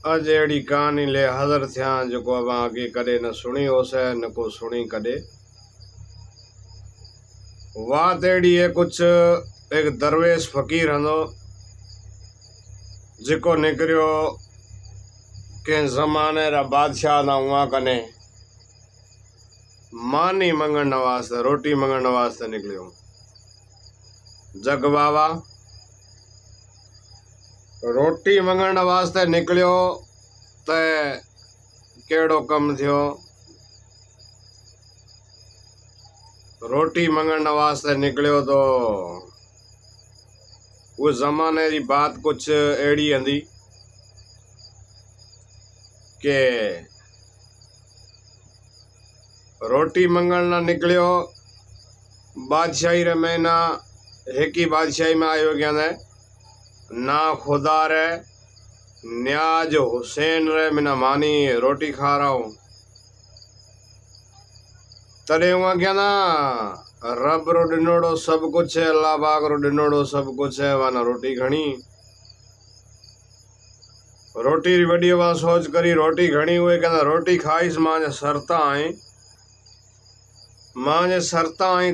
अज अड़ी कहानी ले हाज़िर थिया जो अवां अगे कदे न सुनी होसे न को सुनी कदे। बात अड़ी है कुछ एक दरवेश फकीर हंदो जिको निकरियो के जमाने रा बादशाह ना हुआ कने मानी मंगण वास्ते रोटी मंगण वास्ते निकलियो। जग बाबा रोटी मंगण वास्ते निकलियो ते केड़ो कम थियो। रोटी मंगण वास्ते निकलियो तो उस जमाने की बात कुछ एड़ी हंदी के रोटी मंगण ना निकलियो बादशाही रे महीना एक ही बादशाही में आयो क्या ना खुदा रे न्याज हुसैन रे मिना मानी रोटी खा रहा हूँ तड़े हुआ क्या ना रब रो डिनोड़ो सब कुछ है अल्लाह पाक रो डिनोड़ो सब कुछ है वाना रोटी घणी रोटी री वडी वा सोच करी रोटी घणी हुए कहना रोटी खाइस मांझे शर्ता आई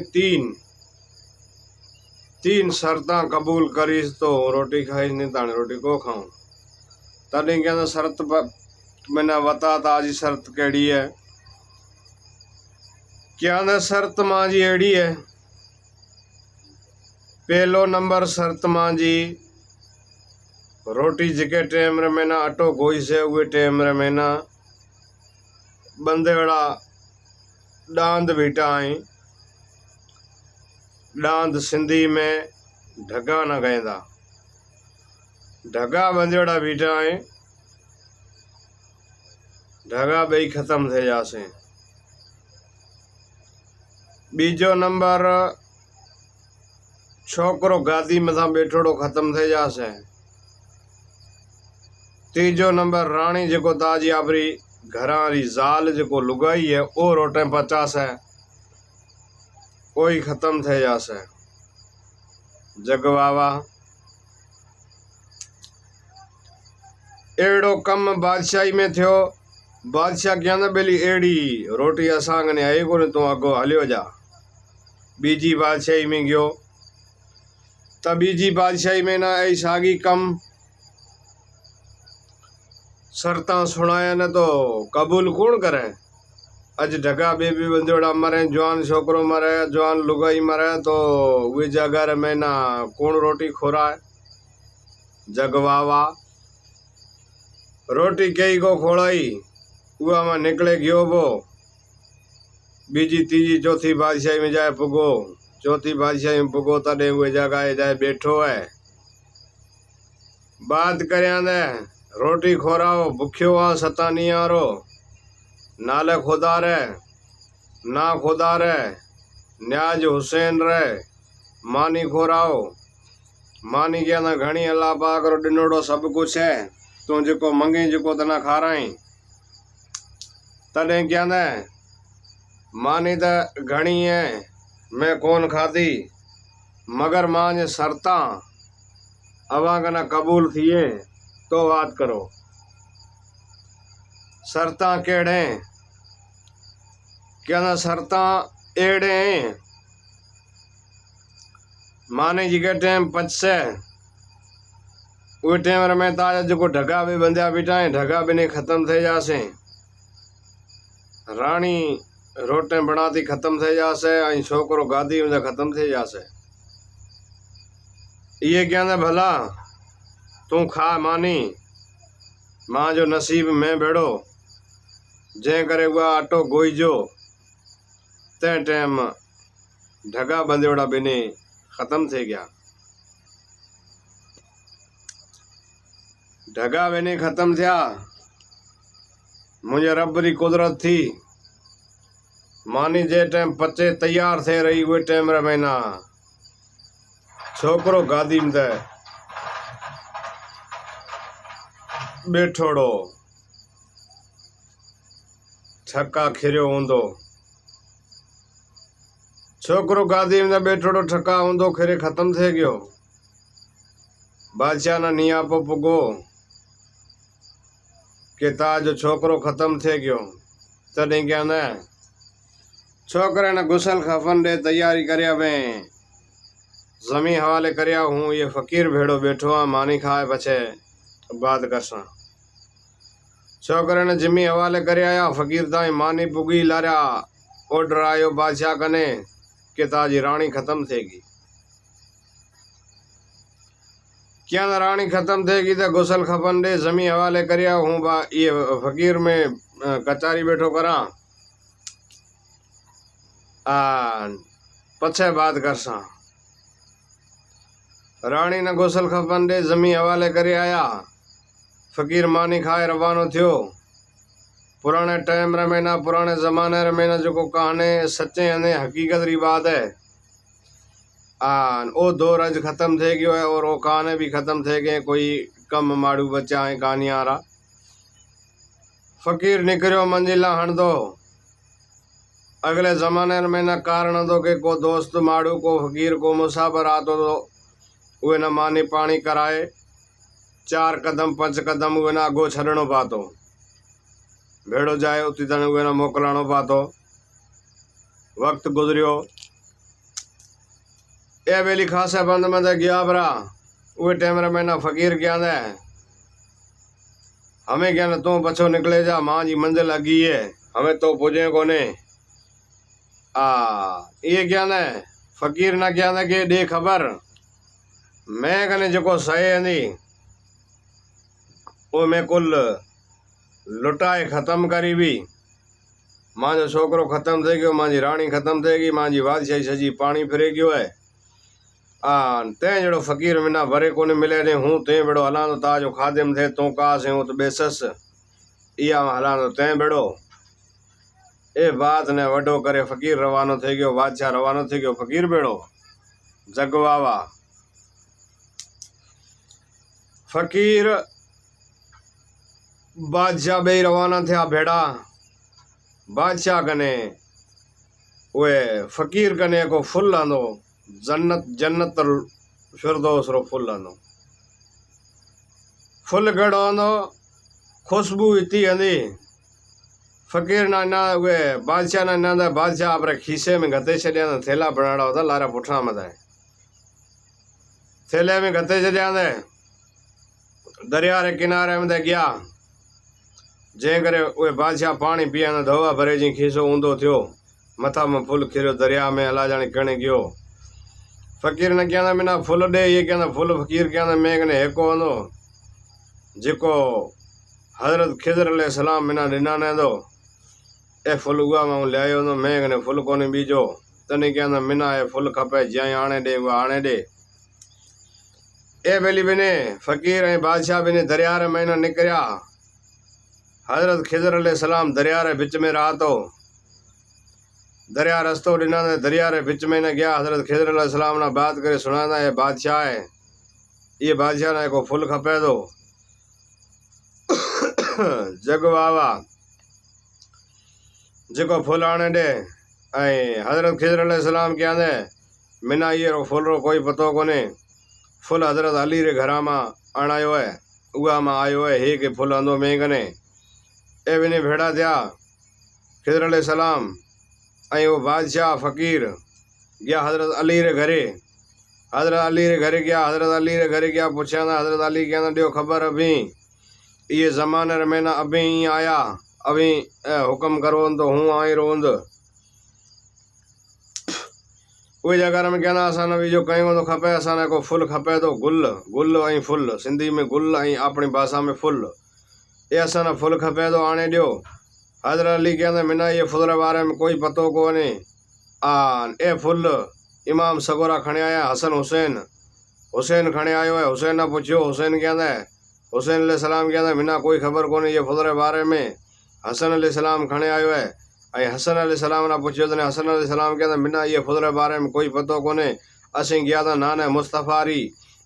तीन शर्ता कबूल करीस तो रोटी खाइस नहीं ताने रोटी को खाऊं। तभी कहना शर्त मैंने बता ताजी शर्त केड़ी है क्या ना शर्त मांझी एड़ी है। पहलो नंबर शर्त मांझी रोटी जिके टेम रे में ना अटो गोई से हुए टेम रे में ना बंदेड़ा डांद बीटा आई डांद सिंधी में ढगा न गएंदा ढगा बंदेड़ा बीटा आई ढगा बई खत्म थे जासे। बीजो नंबर छोकरो गादी मथा बैठोड़ो खत्म थे जासे। तीजो नंबर रानी जो ताजी आपरी घरारी जाल जो लुगाई है ओ रोटे पचास है कोई खत्म थे जासे। जग बाबा एड़ो कम बादशाही में थियो बादशाह क्या ना बेली एड़ी रोटी असांग ने आई को तू अगो हलियो जा बीजी बादशाही में गयो तब बीजी बादशाही में ना आई सागी कम शर्ता सुनाया न तो कबूल कौन करे। अज ढगा बेबी बंदोड़ा मरे जवान छोकरो मरे जवान लुगाई मरे तो वे जगह में ना कौन रोटी खोराए। जग बाबा रोटी कई को खोलाई उहा में निकले गयो वो बीजी तीजी चौथी बादशाही में जाए पुगो चौथी बादशाही में पुगो तड़े हुए जगह जाए बैठो है बात करया दे रोटी खोराओ भूख्यो आ सता नहीं आ रो नाले खुदा रे ना खुदा रे न्याज हुसैन रे मानी खोराओ मानी क्या ना घणी अल्लाह पाक रो डिनोड़ो सब कुछ है तू जो मंगी जो तना खाराई तड़े क्या ना मानी तो घणी है मैं कौन खाती मगर मां शर्ता अवा कना कबूल थिए तो बात करो। शर्ता केड़े क्या ना शर्ता एड़े माने जी के टेम पचसे उ टेम में ताजा जो ढगा भी बंदिया बिठाए ढगा भी नहीं खत्म थे जासे। रानी रोटे बनाती खत्म थे जासे आई छोकरो गादी में खत्म थे जासे। ये क्या ना भला तू खा मानी मां जो नसीब में बेड़ो जे करे हुआ आटो गोई जो ते टाइम ढगा बंदेड़ा बिने खत्म थे गया ढगा बिने खत्म थिया मुझे रब री कुदरत थी मानी जे टाइम पचे तैयार थे रही वे टाइम रे महीना छोकरो गादी में दे बैठोड़ो ठक्का खिरियो हूंदो छोकरो गादी में बैठोड़ो ठक्का हूंदो खिरे खत्म थे गयो। बादशाह ना नियापो पुगो कि ताजो छोकरो ख़त्म थे गयो तॾहिं क्या न छोकरे ने गुसल खफन दे तैयारी करया में जमी हवाले करया हूँ ये फ़कीर भेड़ो बैठो आ मानी खाए पछे बात करसा। छोकरे ने जिमी हवाले करया फ़कीर ताई मानी पुगी लारा ऑर्डर आयो बादशाह कने कि ताजी रानी खत्म थेगी। क्या न रानी खत्म थेगी तो गुसल खपन दे जमी हवाले करया हूँ बा ये फ़कीर में कचारी बैठो करा पछे बात करसा। रानी ने गुसल खपन दे जमी हवाले करे आया फ़कीर मानी खाए रवानो थियो। पुराने टाइम रे में ना पुराने ज़माने रे में ना जो कहाने सच्चे अने हकीकत री बात है ओ दौर अज खत्म थे गयो है और वो कहाने भी खत्म थे गए कोई कम माड़ू बच्चा है कहानियां रा। फ़कीर निकरियो मंजिला हण दो अगले ज़माने में ना कारण दो के को दोस्त माड़ू को फ़कीर को मुसाफर आतो तो वे न मानी पानी कराए 4 कदम 5 कदम वे ना अगो छड़नो पातो भेड़ो जाए उती तने वे ना मोकलानो पातो। वक्त गुजरियो ए बेली खासे बंद में गया बरा वे टाइम रे में ना फ़कीर क्या ने हमें क्या न तू पछो निकले जा मां जी मंजिल अगी है हमें तो पुजे कोने ये क्या ने फ़कीर ना क्या ने के दे खबर मैं कने जो सही हंदी वो मैं कुल लुटाए ख़त्म करी भी मां जो छोकरो ख़त्म थे गयो मां जी रानी ख़त्म थेगी मां जी बादशाही सजी पानी फिरे गयो है तें जड़ो फ़कीर मिना भरे कोने मिले ने हूँ तें बेड़ो हलां तो ताजो खादिम थे तू का से हूँ तो बेसस इया हलां तो तें बेड़ो ए बात ने वडो करे फ़कीर रवानो थे गयो बादशाह रवानो थे गयो फ़कीर बेड़ो जगवावा। फ़कीर बादशाह बे रवाना थे भेड़ा बादशाह कने वे फ़कीर कने को फुल आंदो जन्नत फिरदौस रो फुल आंदो फुल गड़ो आंदो खुशबू इतनी आंदी फ़कीर ना वे बादशाह ना बादशाह अपने खीसे में गते छड़िया थैला बनाड़ा होता लारा पुठा मत थैले में गते छड़िया दरिया रे किनारे में गया जे करे वे बादशाह पानी पिया न धोवा भरे जी खीसो ऊंधो थियो मथा में फुल खिरो दरिया में अला जाने कणे गयो। फ़कीर ने क्या मिना फुल दे ये क्या फुल फ़कीर क्या मैं कने हेको वंदो जिको हज़रत खिज़र अलैहिस्सलाम मिना डिना ने दो ए फुल उगा मैं ले आयो वंदो मैं कने फुल कोने बीजो तने क्या मिना ए फुल खपे ज्यां आणे दे वो आणे दे ए बेली बिने फ़कीर ए बादशाह बिने दरिया रे में निकरिया हज़रत खिज़र अलैहिस्सलाम दरिया रे बिच में रहा तो दरिया रस्तो डिना ने दरिया रे बिच में न गया हज़रत खिज़र अलैहिस्सलाम ना बात करे सुनाना ये बादशाह है ये बादशाह ने को फुल खपे दो जगवावा जो फुल आने दे हज़रत खिज़र अलैहिस्सलाम क्या ने मिना ये रो फुल रो कोई पतो कोने फुल हज़रत अली रे घरा मा आणायो है उगा मा आयो है हे के फुल आंदो में कने ए बिने भेड़ा थिया खिज़र अलैहिस्सलाम वो बादशाह फ़कीर गया हज़रत अली रे घरे गया हज़रत अली रे घरे गया पूछा ना हज़रत अली क्या दियो खबर अभी ये ज़माने रे में ना अभी ही आया अभी हुक्म करो तो हूँ आई रोंद वही जगह में कहना असाना भी जो कहीं तो खपे असाने को फुल खपे तो गुल ऐं फुल सिंधी में गुल ऐं अपनी भाषा में फुल ये असाना फुल खपे तो आने दियो। हज़रत अली कहते मिना ये फुल रे बारे में कोई पतो कोने ए फुल इमाम सगोरा खणे आया हसन हुसैन खणे आयो है हुसैन ने पूछो हुसैन कहते हुसैन अलैहिस्सलाम कहते मिना कोई खबर कोने ये फुल रे बारे में हसन अलैहिस्सलाम खणे आयो है हसन अलैहिस्सलाम ने पूछो तो हसन अलैहिस्सलाम कहते मिना ये फुल रे बारे में कोई पतो कोने असीं गया था नाने मुस्तफ़ा री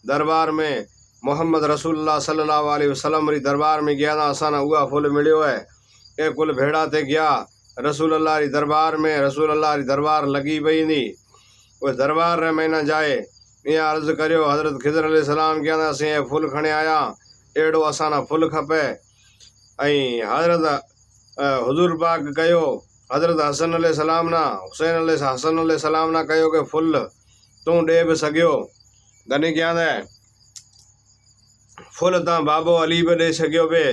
दरबार में मोहम्मद रसूलुल्लाह सल्लल्लाहु अलैहि वसल्लम री दरबार में गया था असाना उहा फुल मिलियो है ए कुल भेड़ा ते गया रसूल अल्लाह री दरबार में रसूल अल्लाह री दरबार लगी पई नी वो दरबार रे में न जाए इं अर्ज़ करियो हज़रत खिज़र अलैहिस्सलाम क्या असीं फुल खणे आया एड़ो असाना फुल खपे ऐं हज़रत हुज़ूर पाक कयो हज़रत हसन अलैहिस्सलाम ना हसन अलैहिस्सलाम ना कयो कि फुल तूं ॾे बि सघियो तॾहिं कयां फुल तां बाबो अली बि ॾेई सघियो पिए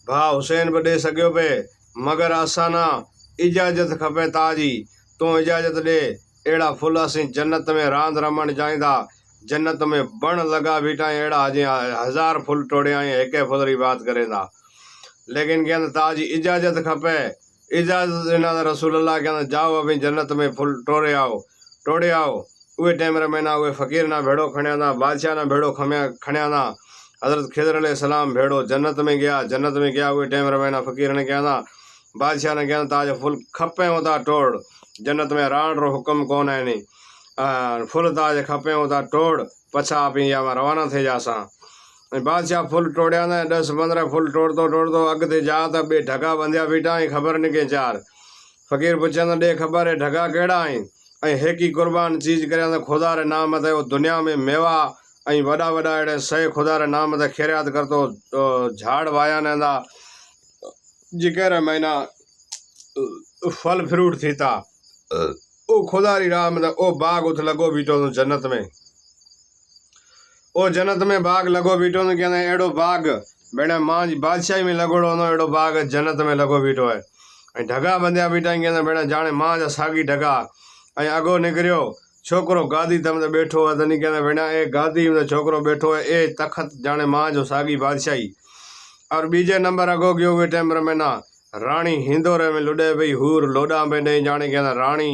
भाउ हुसैन बि ॾेई सघियो पिए मगर असां ना इजाज़त खपे ताजी तूं इजाज़त ॾे अहिड़ा फुल असीं जन्नत में रांदि रमणु चाहींदा जन्नत में वण लॻा बीठा आहियूं अहिड़ा जीअं 1000 फुल टोड़िया आहियूं हिके फुल जी बात करे था लेकिन कहंदा ताजी इजाज़त खपे इजाज़त ॾिना त रसूल अल्लाह कहंदा जाओ अभी जन्नत में फुल टोड़े आओ उहे टाइम में ना उहे फ़कीर ना भेड़ो खणिया था बादशाह ना भेड़ो खणिया था हज़रत खिज़र अलैहिस्सलाम भेड़ो जन्नत में गया उहे टाइम में ना फ़कीर ने कया था बादशाह ने कया ताज फुल खपे होता टोड़ जन्नत में राण रो हुक्म कौन है नी फुल ताज खपे होता टोड़ पछा आप या रवाना थे जासा बादशाह फुल टोड़िया न 10-15 फुल टोड़तो अॻिते जा त ॿे ढगा बंधिया बीठा ऐं ख़बर निके चार फ़कीर पुछंदा ॾे ख़बर है ढगा कहिड़ा आहिनि ऐं हेकी कुर्बान चीज करिया त ख़ुदा रे नाम ते दुनिया में मेवा ऐं वॾा अहिड़े सही ख़ुदा रे नाम ते ख़ैरात करतो झाड़ वाया नंदा जिकर महीना फल फ्रूट थी था ओ ख़ुदा री राह ते ओ बाग उथ लॻो बीठो जन्नत में ओ जन्नत में बाग लगो बीठो न कहंदा अहिड़ो बाग भेण मां जी बादशाही में लॻोड़ो हूंदो अहिड़ो बाग जन्नत में लगो बीठो है ऐं ढगा बंधिया बीठा आहिनि कहंदा भेण जाणे मां जा साॻी ढगा ऐं अॻो निकिरियो छोकिरो गादी तम ते बैठो है तनी कहंदा भेण ए गादी में छोकिरो बैठो है ए तख़त जाने मां जो साॻी बादशाही और बीजे नंबर अॻो गयो उहे टाइम में ना राणी हिंदोरे में लुॾे पई हूर लोॾा पे ॾेई जाने कहंदा राणी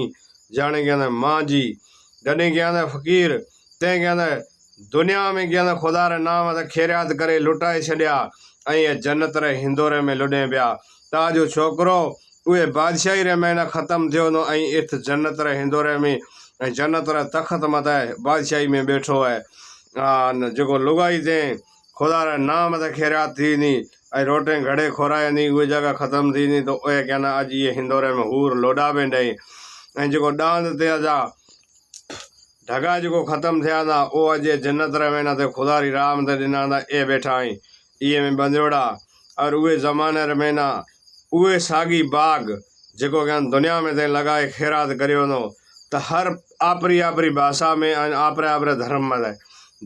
जाने कहंदा मां जी जॾहिं कहंदा फ़कीर तंहिं कहंदा दुनिया में कहंदा ख़ुदा रे नाम ते ख़ैरात करे लुटाए छॾिया ऐं जन्नत रे हिंदोरे में लुॾे पिया ताजो छोकिरो उहे बादशाही रे महीना ख़त्म थियो न ऐं इथ जन्नत रे हिंदोरे में ऐं जन्नत रे तख़त मथे बादशाही में बैठो है जेको लुगाई ते ख़ुदा रे नाम ते ख़ैरात थींदी ऐं रोटी घड़े खोराईंदी उहे जगह ख़त्म थींदी त उहे कहंदा अॼु इहे हिंदोरे में हूर लोॾा पे ॾेई ऐं जेको डांद ते जा ढगा जो ख़त्म थिया था ओ अॼु जन्नत रे महीना ते ख़ुदा री राम ते ॾिना था ए वेठा आहीं इहे में बंदियोड़ा और उहे ज़माने रे महीना उहे साॻी बाग जेको कहनि दुनिया में ते लॻाए ख़ैरात करियो वञो त हर आपरी भाषा में ऐं आपरे धर्म में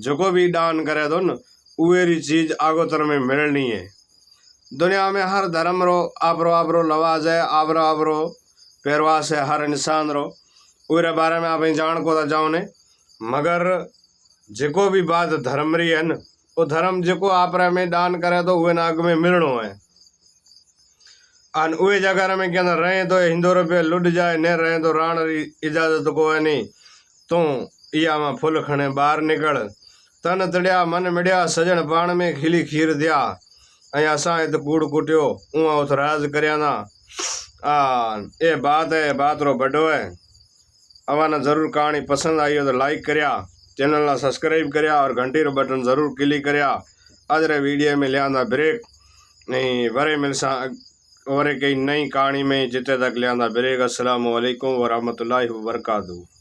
जेको भी दान करे थो न उहे री चीज़ आगोतर में मिलनी है दुनिया में हर धर्म रो आपरो लवाज है आपरो पहरवास है हर इंसान रो उरे बारे में आप जान को था चाहो ने मगर जेको भी बात धर्म री है न वो धर्म जेको आपरे में दान करे तो उहे नाग में मिलनो है अन उहे जगह में कहना रहे तो हिंदोर पे लुट जाए न रहे तो राण री इजाजत को है नहीं तू इया मां फुल खणे बाहर निकल तन तड़िया मन मिड़िया सजन पाण में खिली खीर दिया ऐं असां हिते कूड़ कुटियो उहा उथ राज करिया ना ए बात है बात रो बड़ो है अवाना ज़रूर कहानी पसंद आई हो तो लाइक करिया चैनल ना सब्सक्राइब करिया और घंटी रो बटन ज़रूर क्लिक करिया अजरे वीडियो में लिया ब्रेक नहीं वरे मिलसा और कई नई कहानी में जिते तक लिया ब्रेक अस्सलाम वालेकुम वरहमतुल्लाहि वबरकातुहू।